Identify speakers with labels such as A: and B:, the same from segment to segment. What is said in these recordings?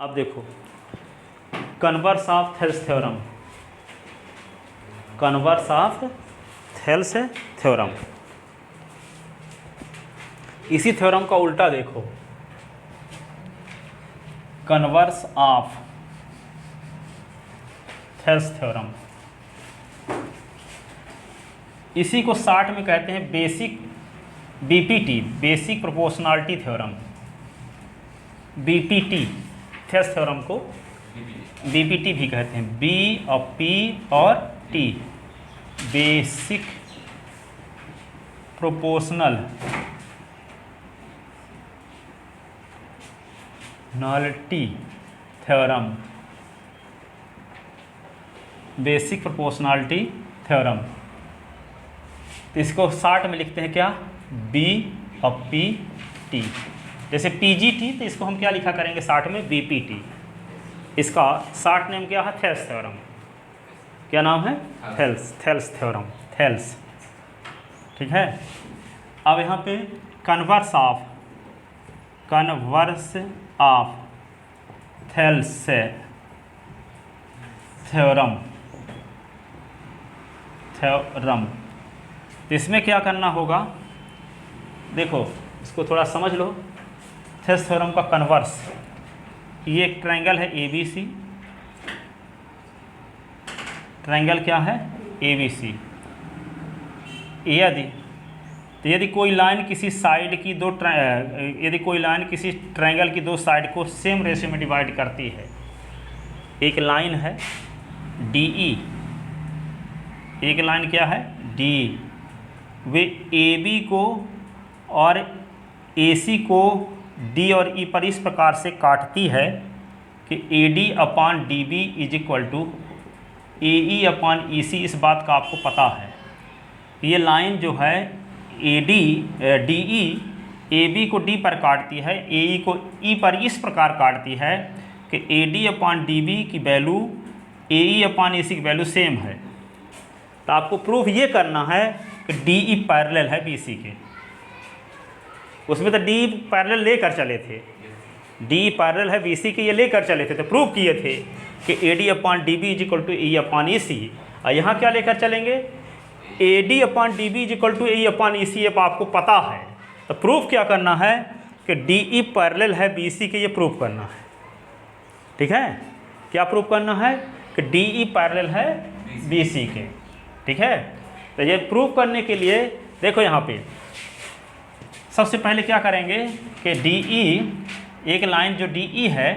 A: अब देखो converse of Thales theorem, converse of Thales theorem. इसी थ्योरम का उल्टा देखो, कन्वर्स ऑफ थेल्स थ्योरम। इसी को शॉर्ट में कहते हैं basic BPT, basic proportionality theorem. BPT Thales theorem को बीपीटी भी कहते हैं, बी और पी और T, basic proportionality theorem, basic proportionality theorem. तो इसको शॉर्ट में लिखते हैं क्या, बी और पी टी। जैसे पीजीटी तो इसको हम क्या लिखा करेंगे शॉर्ट में, बीपीटी। इसका शॉर्ट नेम क्या है, थेल्स थ्योरम। क्या नाम है, थेल्स थ्योरम, थेल्स। ठीक है। अब यहाँ पे कन्वर्स ऑफ थेल्स थ्योरम, तो इसमें क्या करना होगा, देखो इसको थोड़ा समझ लो। थेल्स थ्योरम का कन्वर्स, ये एक ट्रायंगल है ABC, ट्रायंगल क्या है ABC। यदि कोई लाइन किसी साइड की यदि कोई लाइन किसी ट्रायंगल की दो साइड को सेम रेशियो में डिवाइड करती है। एक लाइन है DE, एक लाइन क्या है DE, वे AB को और AC को D और E पर इस प्रकार से काटती है कि AD upon DB is equal to AE upon EC। इस बात का आपको पता है, ये लाइन जो है DE AB को D पर काटती है, AE को E पर इस प्रकार काटती है कि AD अपॉन DB की वैल्यू AE अपॉन EC की वैल्यू सेम है। तो आपको प्रूफ ये करना है कि DE पैरेलल है BC के। उसमें तो DE पैरेलल लेकर चले थे, DE पैरेलल है BC के, ये लेकर चले थे, तो प्रूव किए थे कि AD upon DB is equal to AE upon EC। और यहाँ क्या लेकर चलेंगे, AD upon DB is equal to AE upon EC। अब आपको पता है, तो प्रूफ क्या करना है कि DE पैरेलल है BC के, ये प्रूफ करना है। ठीक है, क्या प्रूफ करना है कि DE पैरेलल है BC के। ठीक है, तो ये प्रूफ करने के लिए देखो यहाँ पे सबसे पहले क्या करेंगे कि DE, एक लाइन जो DE है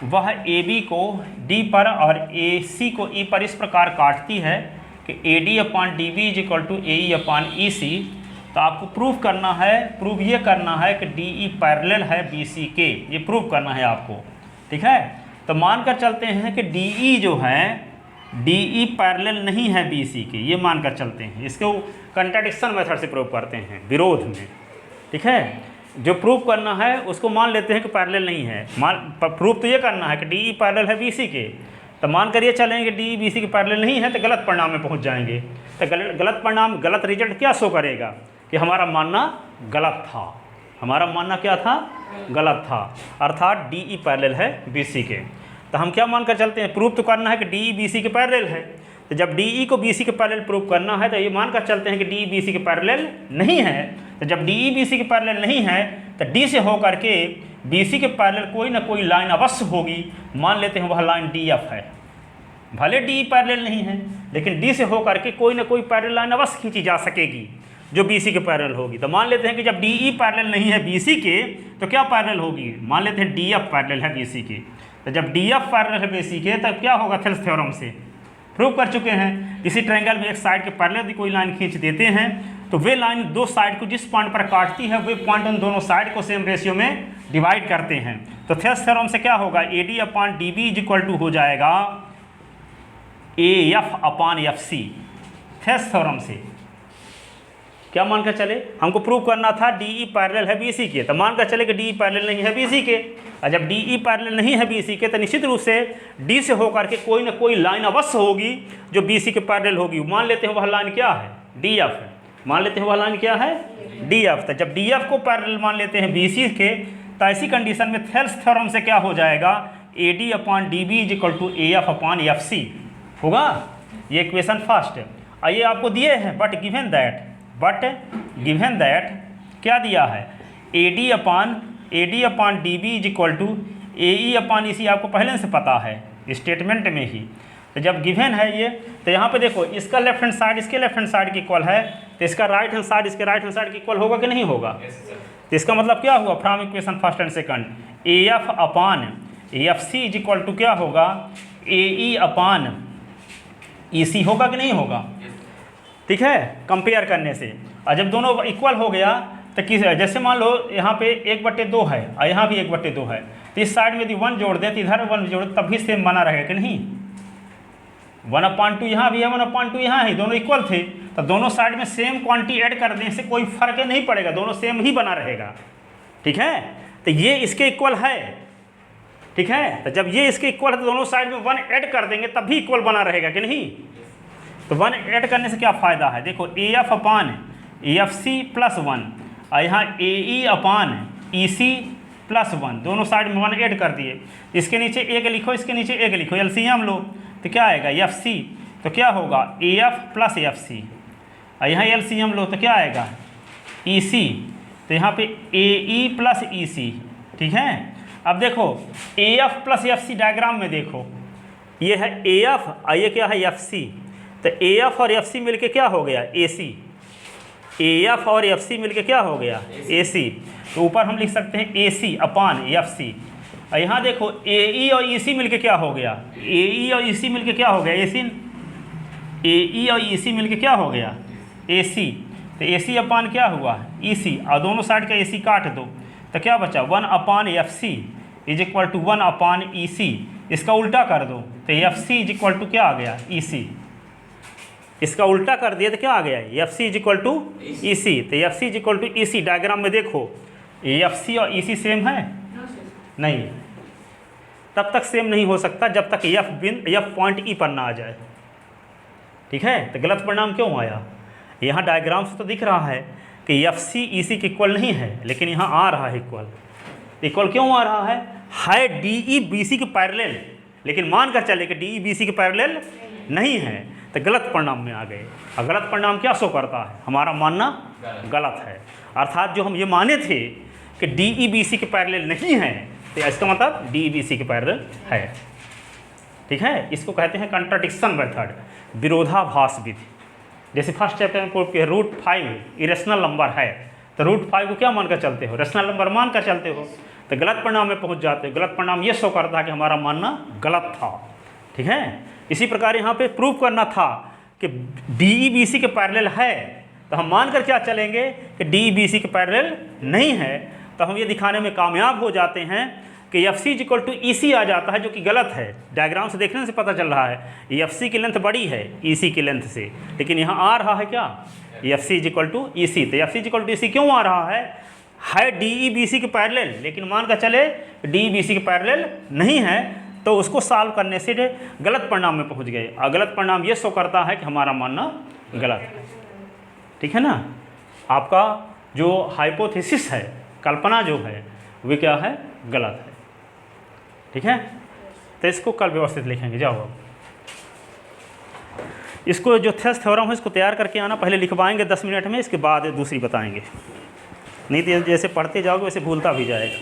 A: वह AB को D पर और AC को E पर इस प्रकार काटती है कि AD upon DB is equal to AE upon EC। तो आपको प्रूफ करना है, प्रूफ ये करना है कि DE पैरेलल है BC के, ये प्रूफ करना है आपको। ठीक है, तो मानकर चलते हैं कि DE जो है DE पैरेलल नहीं है BC के, ये मानकर चलते हैं। इसको कंट्राडिक्शन मेथड से प्रूव करते हैं, विरोध में। ठीक है, जो प्रूफ करना है उसको मान लेते हैं कि पैरेलल नहीं है। प्रूफ तो ये करना है कि DE पैरेलल है BC के, तो मान कर ये चलेंगे कि DE BC के पैरेलल नहीं है तो गलत परिणाम में पहुंच जाएंगे। तो गलत परिणाम, गलत रिजल्ट क्या शो करेगा कि हमारा मानना गलत था, हमारा मानना क्या था, गलत था, अर्थात DE पैरेलल है BC के। तो हम क्या मानकर चलते हैं, प्रूफ तो करना है कि DE BC के पैरेलल है। तो जब DE को BC के पैरेलल प्रूफ करना है तो ये मानकर चलते हैं कि DE BC के पैरेलल नहीं है। तो जब DE BC के पैरेलल नहीं है तो D से होकर के BC के पैरेलल कोई ना कोई लाइन अवश्य होगी। मान लेते हैं वह लाइन DF है, भले DE पैरेलल नहीं है लेकिन D से होकर के कोई ना कोई पैरेलल लाइन अवश्य खींची जा सकेगी जो BC के पैरेलल होगी। तो मान लेते हैं कि जब DE पैरेलल नहीं है BC के तो क्या पैरेलल होगी, मान लेते हैं DF पैरेलल है BC के। तो जब DF पैरेलल है BC के तब क्या होगा, थेल्स थ्योरम से प्रूव कर चुके हैं। इसी ट्रायंगल में एक साइड के पैरेलल यदि कोई लाइन खींच देते हैं तो वे लाइन दो साइड को जिस पॉइंट पर काटती है वे पॉइंट उन दोनों साइड को सेम रेशियो में डिवाइड करते हैं। तो थेल्स थ्योरम से क्या होगा, AD upon DB is equal to हो जाएगा AF upon FC। Thales theorem से क्या मानकर चले, हमको प्रूव करना था DE पैरेलल है BC के, तो मानकर चले कि DE पैरेलल नहीं है BC के। और जब DE पैरेलल नहीं है BC के तो निश्चित रूप से D से होकर के कोई ना कोई लाइन अवश्य होगी जो BC के पैरेलल होगी। मान लेते हैं वह लाइन क्या है, DF है, मान लेते हैं वह लाइन क्या है DF। तो जब DF को पैरेलल मान लेते हैं BC के तो ऐसी कंडीशन में थेल्स थ्योरम से क्या हो जाएगा, AD/DB is equal to AF/FC होगा। ये इक्वेशन फर्स्ट है। ये आपको दिए हैं, बट गिवन दैट क्या दिया है, AD/DB is equal to AE/EC आपको पहले से पता है स्टेटमेंट में ही। तो जब गिवन है ये, तो यहाँ पे देखो इसका लेफ्ट हैंड साइड इसके लेफ्ट हैंड साइड की इक्वल है, तो इसका राइट हैंड साइड इसके राइट हैंड साइड की इक्वल होगा कि नहीं होगा। तो इसका मतलब क्या हुआ, from equation first and second AF/AFC is equal to क्या होगा, AE/EC होगा कि नहीं होगा। ठीक है, कंपेयर करने से। और जब दोनों इक्वल हो गया तो किस, जैसे मान लो यहाँ पे 1/2 है और यहाँ भी 1/2 है, तो इस साइड में यदि 1 जोड़ दे तो इधर 1 जोड़ दे, तब भी सेम बना रहेगा कि नहीं। 1/2 यहाँ भी है, 1/2 यहाँ है, दोनों इक्वल थे, तो दोनों साइड में सेम क्वांटिटी ऐड कर देने से कोई फर्क नहीं पड़ेगा, दोनों सेम ही बना रहेगा। ठीक है, तो ये इसके इक्वल है। ठीक है, तो जब ये इसके इक्वल है तो दोनों साइड में 1 ऐड कर देंगे तब भी इक्वल बना रहेगा कि नहीं। तो 1 ऐड करने से क्या फ़ायदा है, देखो AF/AFC + 1 और यहाँ AE/EC + 1, दोनों साइड में 1 ऐड कर दिए। इसके नीचे 1 लिखो, इसके नीचे 1 लिखो, LCM लो तो क्या आएगा FC, तो क्या होगा AF + AFC और यहाँ LCM लो तो क्या आएगा EC, तो यहाँ पे AE + EC। ठीक है, अब देखो AF + AFC डायग्राम में देखो, ये है AF और ये क्या है FC, तो AF और FC मिलके क्या हो गया AC, AF और FC मिलके क्या हो गया AC। तो ऊपर हम लिख सकते हैं AC/FC। और यहाँ देखो AE और EC मिलके क्या हो गया, AE और EC मिलके क्या हो गया AC, AE और EC मिलके क्या हो गया AC। तो AC/ क्या हुआ EC, और दोनों साइड का AC काट दो तो क्या बचा 1/FC is equal to 1/EC। इसका उल्टा कर दो तो FC इज इक्वल टू क्या आ गया EC। इसका उल्टा कर दिया तो क्या आ गया FC is equal to EC। तो FC is equal to EC diagram में देखो FC और EC सेम है नहीं, तब तक सेम नहीं हो सकता जब तक F पॉइंट E पर ना आ जाए। ठीक है, तो गलत परिणाम क्यों आया, यहाँ डायग्राम से तो दिख रहा है कि FC EC के इक्वल नहीं है, लेकिन यहाँ आ रहा है इक्वल। इक्वल क्यों आ रहा है DE BC के पैरेलल, लेकिन मान कर चले कि DE BC के पैरेलल नहीं है, तो गलत परिणाम में आ गए। और गलत परिणाम क्या शो करता है, हमारा मानना गलत है। अर्थात जो हम ये माने थे कि DE BC के पैरेलल नहीं है, तो इसका मतलब DE BC के पैरेलल है। ठीक है, इसको कहते हैं कंट्राडिक्शन मेथड, विरोधाभास विधि। जैसे फर्स्ट चैप्टर में √5 इरेशनल नंबर है, तो √5 को क्या मानकर चलते हो, रेशनल नंबर मानकर चलते हो, तो गलत परिणाम में पहुंच जाते हो। गलत परिणाम ये शो करता है कि हमारा मानना गलत था। ठीक है, इसी प्रकार यहाँ पे प्रूव करना था कि DE BC के पैरेलल है, तो हम मानकर क्या चलेंगे कि DE BC के पैरेलल नहीं है, तो हम ये दिखाने में कामयाब हो जाते हैं कि FC is equal to EC आ जाता है, जो कि गलत है। डायग्राम से देखने से पता चल रहा है FC की लेंथ बड़ी है EC की लेंथ से, लेकिन यहाँ आ रहा है क्या FC is equal to EC। तो FC is equal to EC क्यों आ रहा है DE BC के पैरेलल, लेकिन मान कर चले DE BC के पैरेलल नहीं है, तो उसको सॉल्व करने से गलत परिणाम में पहुँच गए। और गलत परिणाम ये शो करता है कि हमारा मानना गलत है। ठीक है ना, आपका जो हाइपोथेसिस है, कल्पना जो है, वे क्या है गलत है। ठीक है, तो इसको कल व्यवस्थित लिखेंगे। जाओ इसको जो थेल्स थ्योरम है इसको तैयार करके आना, पहले लिखवाएंगे 10 मिनट में, इसके बाद दूसरी बताएंगे, नहीं तो जैसे पढ़ते जाओगे वैसे भूलता भी जाएगा।